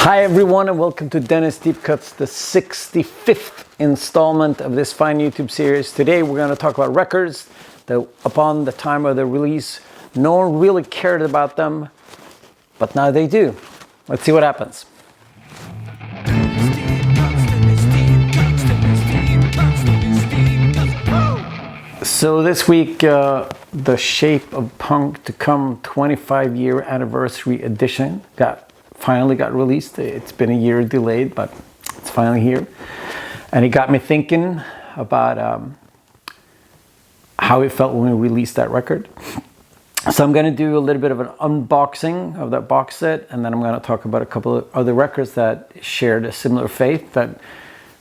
Hi everyone and welcome to Dennis Deep Cuts, the 65th installment of this fine YouTube series. Today we're going to talk about records that upon the time of their release, no one really cared about them, but now they do. Let's see what happens. So this week, the Shape of Punk to Come 25-year anniversary edition finally got released. It's been a year delayed, but it's finally here. And it got me thinking about how it felt when we released that record. So I'm going to do a little bit of an unboxing of that box set, and then I'm going to talk about a couple of other records that shared a similar fate, that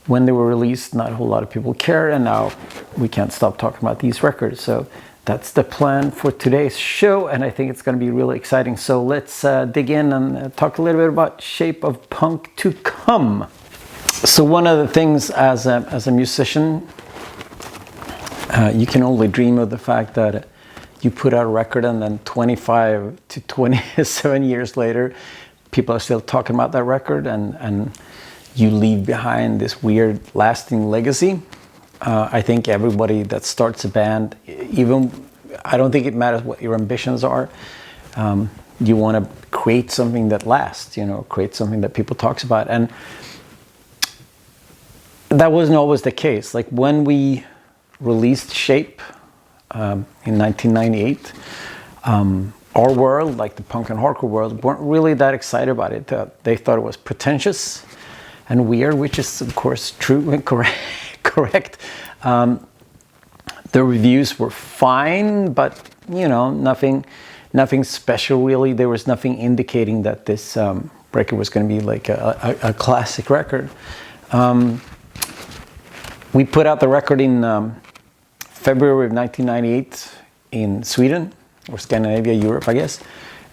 when they were released, not a whole lot of people cared, and now we can't stop talking about these records. So that's the plan for today's show, and I think it's going to be really exciting. So let's dig in and talk a little bit about Shape of Punk to Come. So one of the things as a musician, you can only dream of the fact that you put out a record and then 25 to 27 years later, people are still talking about that record, and you leave behind this weird lasting legacy. I think everybody that starts a band, I don't think it matters what your ambitions are. You want to create something that lasts, create something that people talks about. And that wasn't always the case. Like when we released Shape in 1998, our world, like the punk and hardcore world, weren't really that excited about it. They thought it was pretentious and weird, which is of course true and correct. The reviews were fine, but nothing special really. There was nothing indicating that this record was going to be like a classic record. We put out the record in February of 1998 in Sweden, or Scandinavia, Europe, I guess.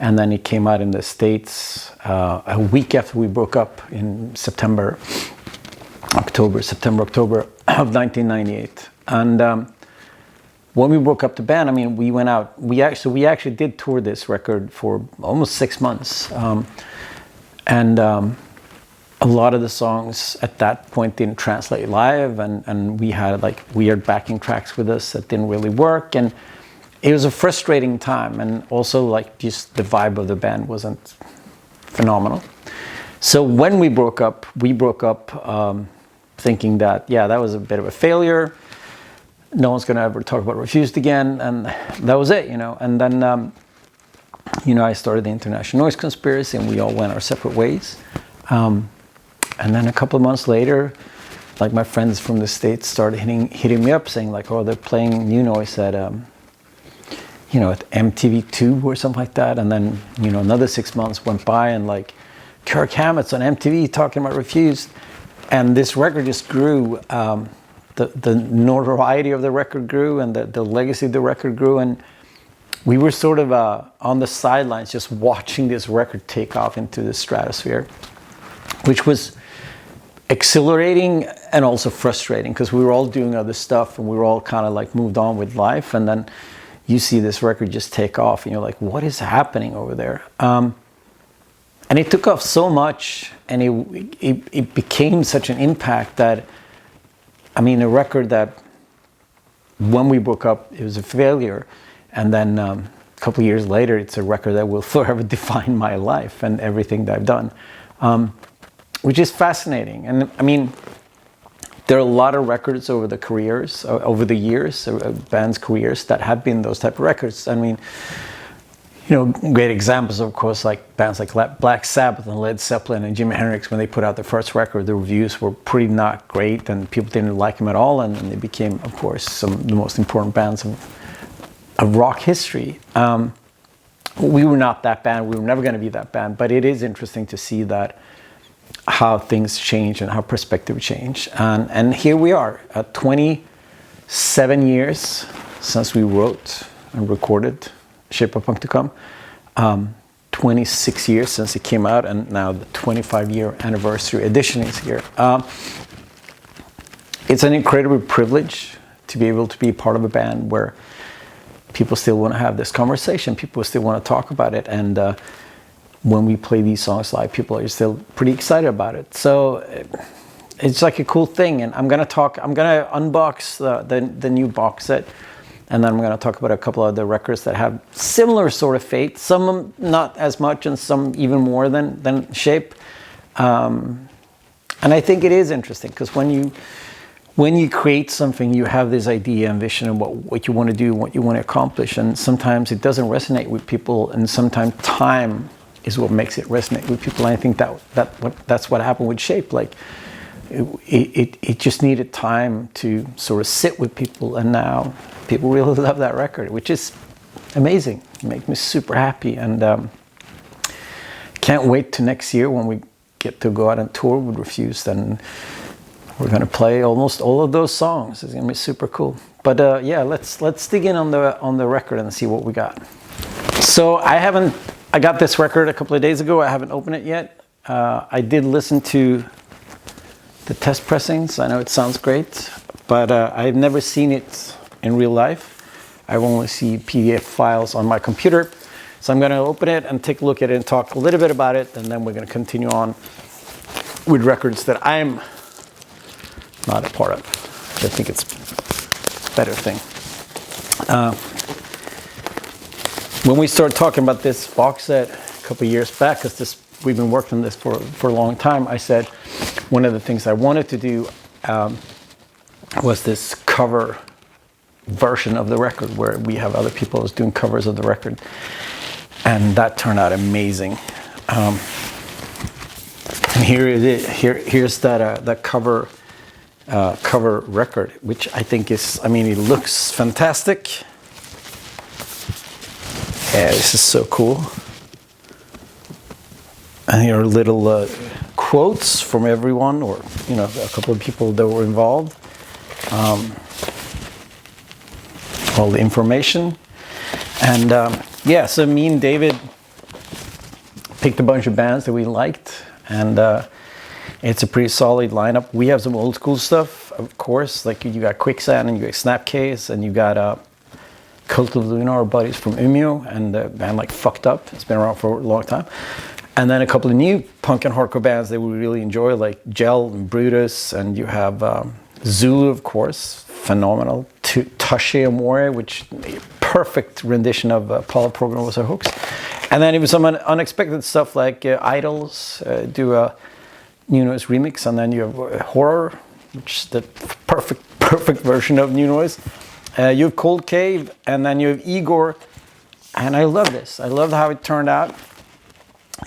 And then it came out in the States a week after we broke up in September, October of 1998. And when we broke up the band, we went out. We actually did tour this record for almost 6 months, and a lot of the songs at that point didn't translate live, and we had like weird backing tracks with us that didn't really work, and it was a frustrating time. And also like just the vibe of the band wasn't phenomenal. So when we broke up, thinking that, that was a bit of a failure. No one's going to ever talk about Refused again. And that was it, And then, I started the International Noise Conspiracy, and we all went our separate ways. And then a couple of months later, like my friends from the States started hitting me up saying like, oh, they're playing New Noise at, at MTV2 or something like that. And then, another 6 months went by, and like Kirk Hammett's on MTV talking about Refused. And this record just grew. The notoriety of the record grew, and the legacy of the record grew. And we were sort of on the sidelines just watching this record take off into the stratosphere, which was exhilarating and also frustrating, because we were all doing other stuff and we were all kind of like moved on with life. And then you see this record just take off and you're like, what is happening over there? And it took off so much, and it became such an impact that, a record that when we broke up, it was a failure. And then a couple of years later, it's a record that will forever define my life and everything that I've done, which is fascinating. And there are a lot of records over the years, bands' careers that have been those type of records. Great examples, of course, like bands like Black Sabbath and Led Zeppelin and Jimi Hendrix. When they put out their first record, the reviews were pretty not great, and people didn't like them at all. And they became, of course, some of the most important bands of rock history. We were not that band. We were never going to be that band. But it is interesting to see that how things change and how perspective change. And here we are, 27 years since we wrote and recorded Shape of Punk to Come, 26 years since it came out, and now the 25-year anniversary edition is here. It's an incredible privilege to be able to be part of a band where people still want to have this conversation, people still want to talk about it, and when we play these songs live, people are still pretty excited about it. So it's like a cool thing. And I'm gonna unbox the new box set, and then I'm gonna talk about a couple of other records that have similar sort of fate. Some not as much, and some even more than Shape. And I think it is interesting because when you create something, you have this idea and vision of what you want to do, what you want to accomplish, and sometimes it doesn't resonate with people, and sometimes time is what makes it resonate with people. And I think that's what happened with Shape. Like it just needed time to sort of sit with people, and now people really love that record, which is amazing. It makes me super happy, and can't wait to next year when we get to go out on tour with Refused, and we're gonna play almost all of those songs. It's gonna be super cool. But yeah, let's dig in on the record and see what we got. So I got this record a couple of days ago. I haven't opened it yet. I did listen to the test pressings. I know it sounds great, but I've never seen it in real life. I've only seen PDF files on my computer. So I'm gonna open it and take a look at it and talk a little bit about it, and then we're gonna continue on with records that I'm not a part of. I think it's a better thing. When we started talking about this box set a couple of years back, because we've been working on this for a long time, I said one of the things I wanted to do was this cover version of the record where we have other people who's doing covers of the record, and that turned out amazing. And here it is. Here's that cover record, which I think is, I mean, it looks fantastic. Yeah, this is so cool. And here are little quotes from everyone, or a couple of people that were involved. All the information, and yeah. So me and David picked a bunch of bands that we liked, and it's a pretty solid lineup. We have some old school stuff, of course, like you got Quicksand, and you got Snapcase, and you got Cult of Luna, our buddies from Umeå, and the band like Fucked Up. It's been around for a long time. And then a couple of new punk and hardcore bands that we really enjoy, like Gel and Brutus, and you have Zulu, of course, phenomenal. Tashe Amore, which perfect rendition of Paula Program Was Our Hooks. And then even some unexpected stuff like Idols do a New Noise remix, and then you have Horror, which is the perfect version of New Noise. You have Cold Cave, and then you have Igor, and I love this. I love how it turned out.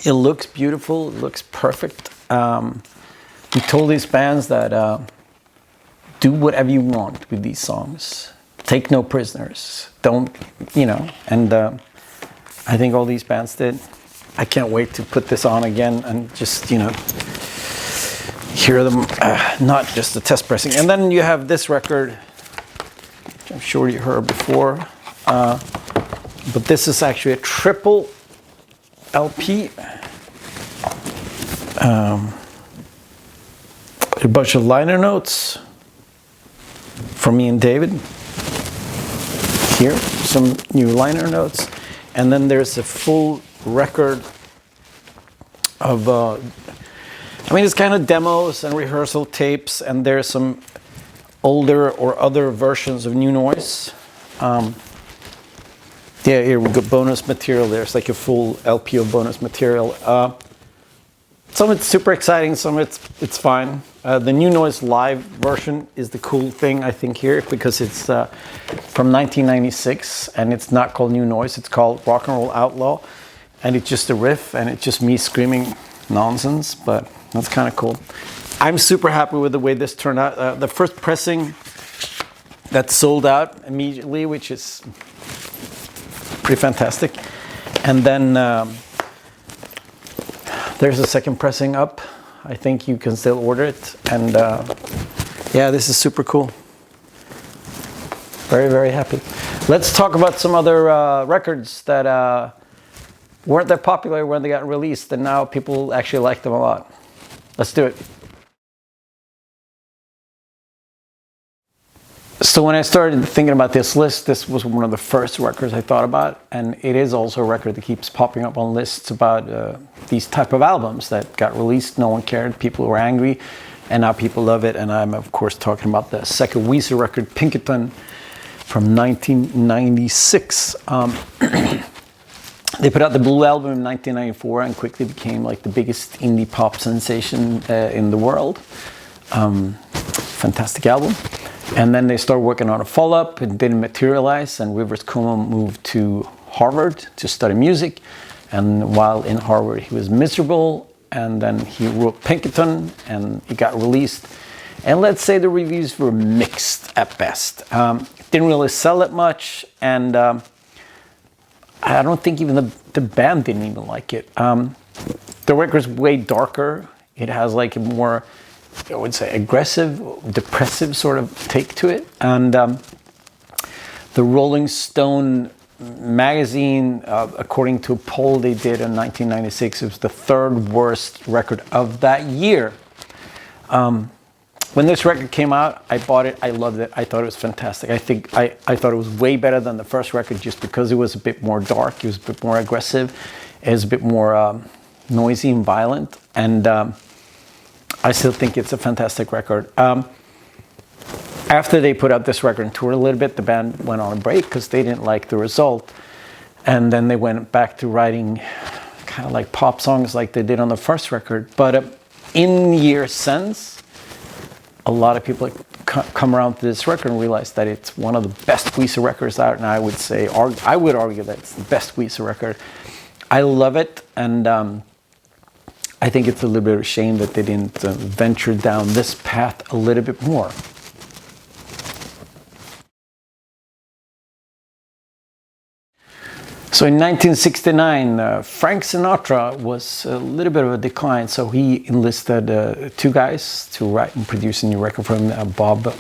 It looks beautiful. It looks perfect. We told these bands that do whatever you want with these songs. Take no prisoners. Don't, and I think all these bands did. I can't wait to put this on again and just, hear them, not just the test pressing. And then you have this record, which I'm sure you heard before, but this is actually a triple LP. A bunch of liner notes from me and David. Here, some new liner notes. And then there's a full record of, it's kind of demos and rehearsal tapes, and there's some older or other versions of New Noise. Yeah, here we got bonus material. There's like a full LP of bonus material. Some of it's super exciting, some of it's fine. The New Noise live version is the cool thing, I think, here, because it's from 1996, and it's not called New Noise, it's called Rock and Roll Outlaw, and it's just a riff, and it's just me screaming nonsense, but that's kind of cool. I'm super happy with the way this turned out. The first pressing that sold out immediately, which is pretty fantastic. And then there's a second pressing up. I think you can still order it. And yeah, this is super cool. Very, very happy. Let's talk about some other records that weren't that popular when they got released, and now people actually like them a lot. Let's do it. So when I started thinking about this list, this was one of the first records I thought about, and it is also a record that keeps popping up on lists about these type of albums that got released, no one cared, people were angry, and now people love it. And I'm of course talking about the second Weezer record, Pinkerton, from 1996. They put out the Blue album in 1994 and quickly became like the biggest indie pop sensation in the world. Fantastic album. And then they started working on a follow-up. It didn't materialize, and Rivers Cuomo moved to Harvard to study music. And while in Harvard, he was miserable. And then he wrote Pinkerton, and it got released. And let's say the reviews were mixed at best. Didn't really sell it much, and I don't think even the band didn't even like it. The record's way darker. It has like a more, I would say, aggressive, depressive sort of take to it. And the Rolling Stone magazine, according to a poll they did in 1996, it was the third worst record of that year. When this record came out, I bought it, I loved it, I thought it was fantastic. I thought it was way better than the first record just because it was a bit more dark, it was a bit more aggressive, it was a bit more noisy and violent, and I still think it's a fantastic record. After they put out this record and toured a little bit, the band went on a break because they didn't like the result. And then they went back to writing kind of like pop songs like they did on the first record. But in years since, a lot of people come around to this record and realize that it's one of the best Weezer records out. And I would say, I would argue that it's the best Weezer record. I love it, and I think it's a little bit of a shame that they didn't venture down this path a little bit more. So in 1969, Frank Sinatra was a little bit of a decline, so he enlisted two guys to write and produce a new record for him, Bob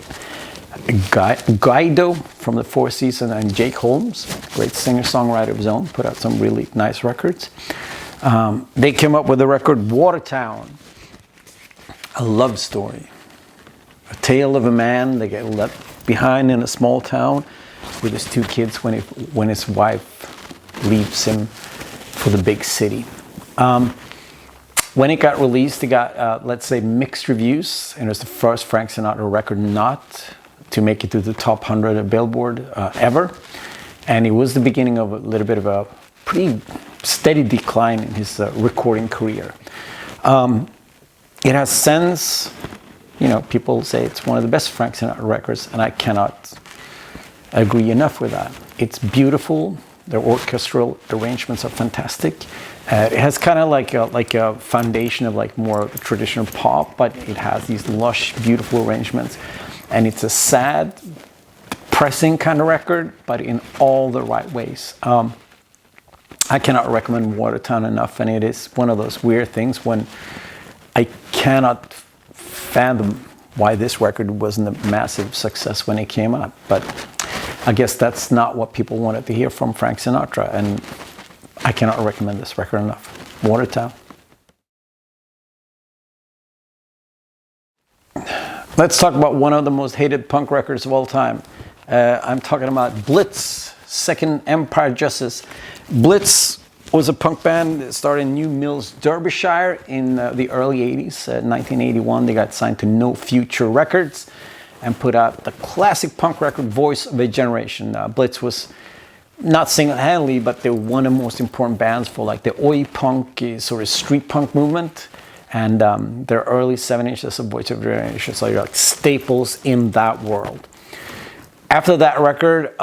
Guido from the Four Seasons and Jake Holmes, great singer-songwriter of his own, put out some really nice records. They came up with the record Watertown, a love story, a tale of a man that get left behind in a small town with his two kids when his wife leaves him for the big city. When it got released, it got, let's say, mixed reviews, and it was the first Frank Sinatra record not to make it to the top 100 of Billboard ever. And it was the beginning of a little bit of a pretty steady decline in his recording career. It has since, people say it's one of the best Frank Sinatra records, and I cannot agree enough with that. It's beautiful. The orchestral arrangements are fantastic. It has kind of like a foundation of like more traditional pop, but it has these lush, beautiful arrangements. And it's a sad, depressing kind of record, but in all the right ways. I cannot recommend Watertown enough, and it is one of those weird things when I cannot fathom why this record wasn't a massive success when it came out. But I guess that's not what people wanted to hear from Frank Sinatra, and I cannot recommend this record enough. Watertown. Let's talk about one of the most hated punk records of all time. I'm talking about Blitz, Second Empire Justice. Blitz was a punk band that started in New Mills, Derbyshire in the early 80s. 1981, they got signed to No Future Records and put out the classic punk record Voice of a Generation. Blitz was not single-handedly, but they were one of the most important bands for like the oi punk, sort of street punk movement. And their early 7 inches of Voice of a Generation, so like staples in that world. After that record,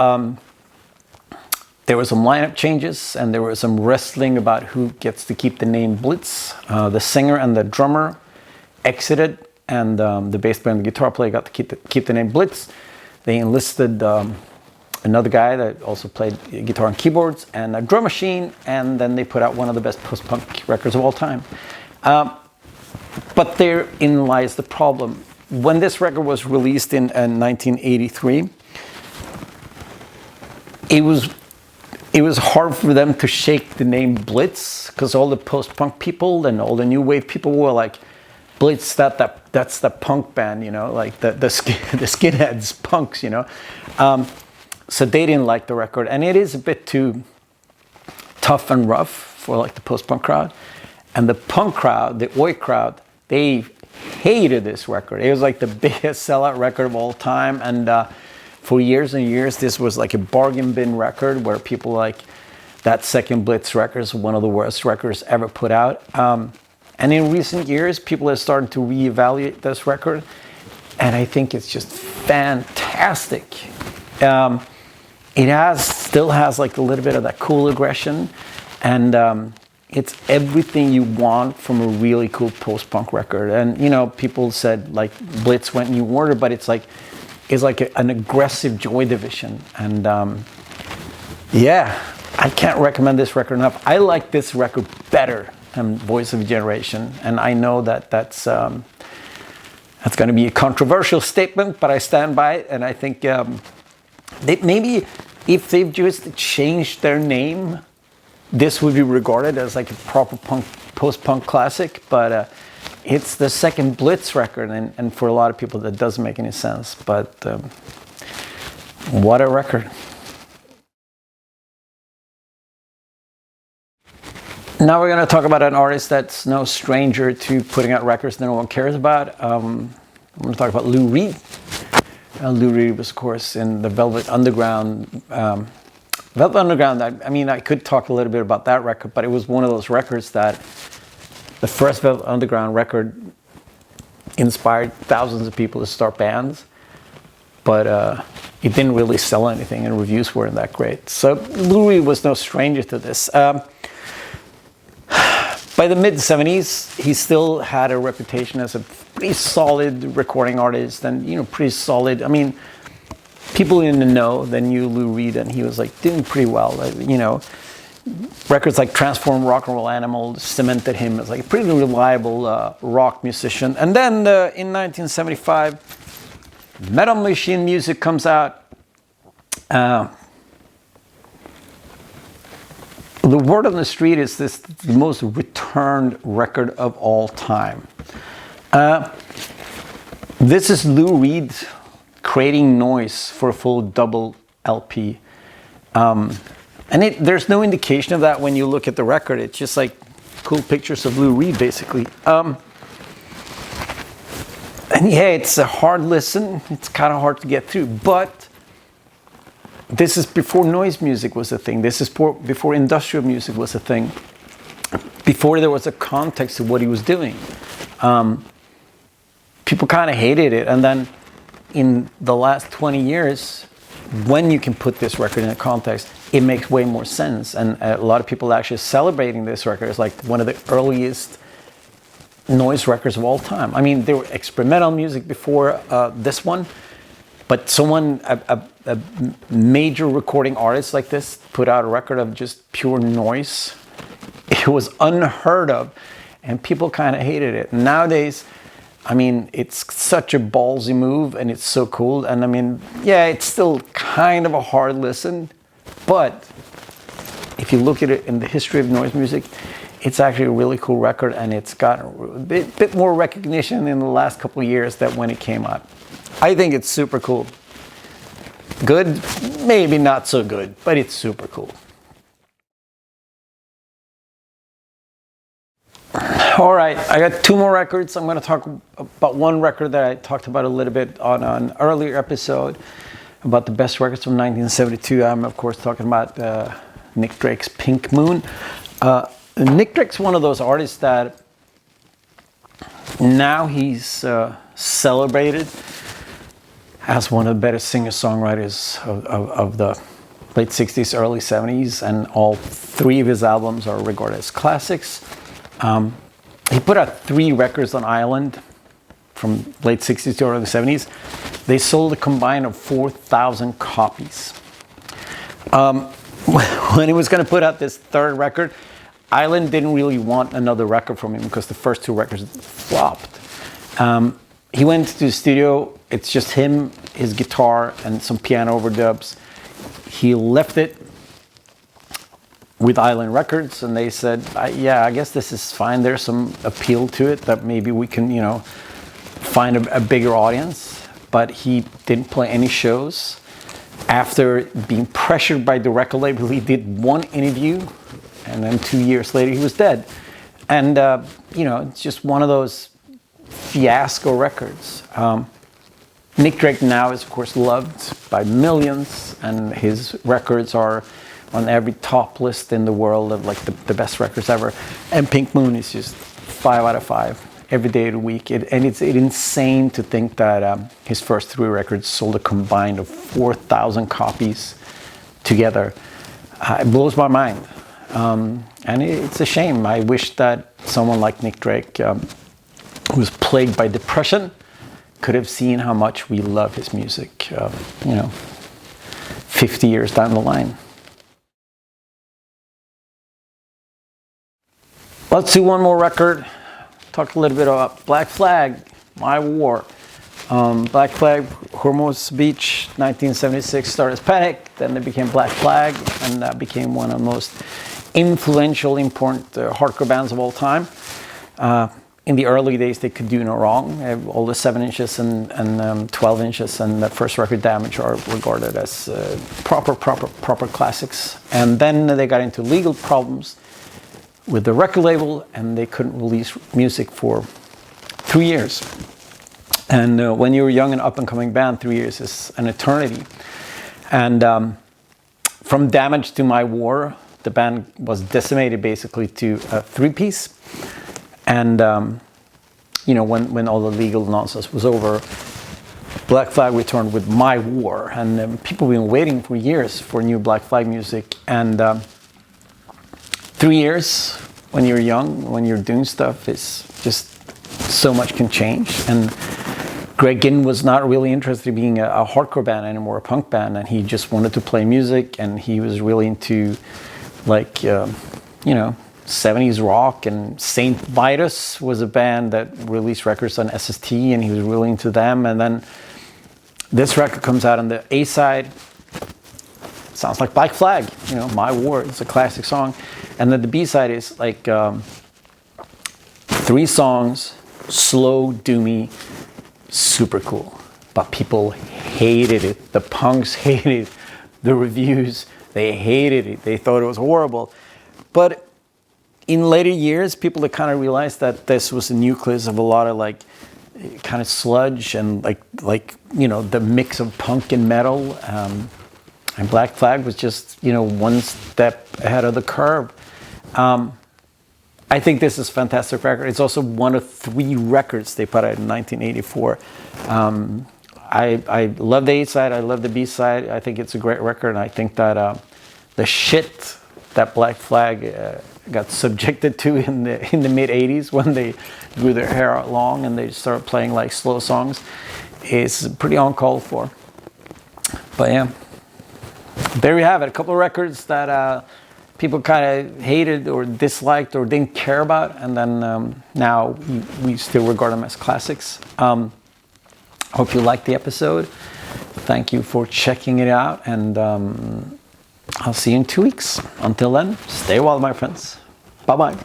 there were some lineup changes, and there was some wrestling about who gets to keep the name Blitz. The singer and the drummer exited, and the bass player and the guitar player got to keep the name Blitz. They enlisted another guy that also played guitar and keyboards and a drum machine, and then they put out one of the best post-punk records of all time. But therein lies the problem. When this record was released in 1983, it was hard for them to shake the name Blitz, because all the post-punk people and all the new wave people were like, Blitz, that's the punk band, you know, like the skinheads, punks, you know. So they didn't like the record, and it is a bit too tough and rough for like the post-punk crowd. And the punk crowd, the oi crowd, they hated this record. It was like the biggest sellout record of all time, and for years and years, this was like a bargain bin record where people like that second Blitz record is one of the worst records ever put out. And in recent years, people have started to reevaluate this record, and I think it's just fantastic. It still has like a little bit of that cool aggression, and it's everything you want from a really cool post-punk record. And you know, people said like Blitz went new order, but it's like an aggressive Joy Division. And yeah, I can't recommend this record enough. I like this record better than Voice of a Generation, and I know that's going to be a controversial statement, but I stand by it. And I think maybe if they've just changed their name, this would be regarded as like a proper post-punk classic. But it's the second Blitz record, and for a lot of people that doesn't make any sense. But what a record. Now we're going to talk about an artist that's no stranger to putting out records that no one cares about. I'm going to talk about Lou Reed. Lou Reed was, of course, in the Velvet Underground. Velvet Underground, I mean, I could talk a little bit about that record, but it was one of those records that the first Velvet Underground record inspired thousands of people to start bands, but it didn't really sell anything, and reviews weren't that great. So Lou Reed was no stranger to this. By the mid-70s, he still had a reputation as a pretty solid recording artist, and, you know, pretty solid. I mean, people in the know then knew Lou Reed, and he was like doing pretty well. You know, records like Transform Rock and Roll Animal cemented him as like a pretty reliable rock musician. And then in 1975, Metal Machine Music comes out. The word on the street is this the most returned record of all time. This is Lou Reed creating noise for a full double LP. And there's no indication of that when you look at the record. It's just like cool pictures of Lou Reed, basically. And yeah, it's a hard listen. It's kind of hard to get through, but this is before noise music was a thing. This is before industrial music was a thing. Before there was a context to what he was doing. People kind of hated it. And then in the last 20 years, when you can put this record in a context, it makes way more sense. And a lot of people are actually celebrating this record as like one of the earliest noise records of all time. I mean, there were experimental music before this one, but a major recording artist like this put out a record of just pure noise. It was unheard of, and people kind of hated it. Nowadays, I mean, it's such a ballsy move, and it's so cool. And I mean, yeah, it's still kind of a hard listen, but if you look at it in the history of noise music, it's actually a really cool record, and it's gotten a bit more recognition in the last couple of years than when it came out. I think it's super cool. Good, maybe not so good, but it's super cool. All right, I got two more records. I'm going to talk about one record that I talked about a little bit on an earlier episode about the best records from 1972. I'm, of course, talking about Nick Drake's Pink Moon. Nick Drake's one of those artists that now he's celebrated as one of the better singer-songwriters of the late 60s, early 70s, and all three of his albums are regarded as classics. He put out 3 records on Island from late 60s to early 70s. They sold a combined of 4,000 copies. When he was going to put out this third record, Island didn't really want another record from him because the first 2 records flopped. He went to the studio. It's just him, his guitar, and some piano overdubs. He left it, with Island Records, and they said, yeah, I guess this is fine. There's some appeal to it that maybe we can, you know, find a bigger audience. But he didn't play any shows. After being pressured by the record label, he did one interview, and then 2 years later he was dead. And you know, it's just one of those fiasco records. Nick Drake now is of course loved by millions, and his records are on every top list in the world of like the best records ever. And Pink Moon is just 5 out of 5 every day of the week. And it's insane to think that his first 3 records sold a combined of 4,000 copies together. It blows my mind. And it's a shame. I wish that someone like Nick Drake, who's plagued by depression, could have seen how much we love his music, you know, 50 years down the line. Let's do one more record. Talk a little bit about Black Flag, My War. Black Flag, Hormuz Beach, 1976, started as Panic, then it became Black Flag, and that became one of the most influential, important hardcore bands of all time. In the early days, they could do no wrong. All the 7 inches and 12 inches and the first record, Damage, are regarded as proper classics. And then they got into legal problems with the record label, and they couldn't release music for 3 years. And when you're a young and up-and-coming band, 3 years is an eternity. And from Damage to My War, the band was decimated basically to a 3-piece. And you know, when all the legal nonsense was over, Black Flag returned with My War, and people have been waiting for years for new Black Flag music. And 3 years, when you're young, when you're doing stuff, is just so much can change. And Greg Ginn was not really interested in being a hardcore band anymore, a punk band, and he just wanted to play music, and he was really into like you know, 70s rock. And Saint Vitus was a band that released records on SST, and he was really into them. And then this record comes out on the A side. Sounds like Black Flag, you know, My War. It's a classic song. And then the B side is like 3 songs, slow, doomy, super cool. But people hated it. The punks hated it. The reviews, they hated it. They thought it was horrible. But in later years, people had kind of realized that this was the nucleus of a lot of like kind of sludge and like you know, the mix of punk and metal. And Black Flag was just, you know, one step ahead of the curve. I think this is a fantastic record. It's also one of 3 records they put out in 1984. I love the A side. I love the B side. I think it's a great record. And I think that the shit that Black Flag got subjected to in the mid 80s, when they grew their hair out long and they started playing like slow songs, is pretty uncalled for. But yeah, there you have it. A couple of records that people kind of hated or disliked or didn't care about, and then now we still regard them as classics. Hope you liked the episode. Thank you for checking it out, and I'll see you in 2 weeks. Until then, stay wild, my friends. Bye-bye.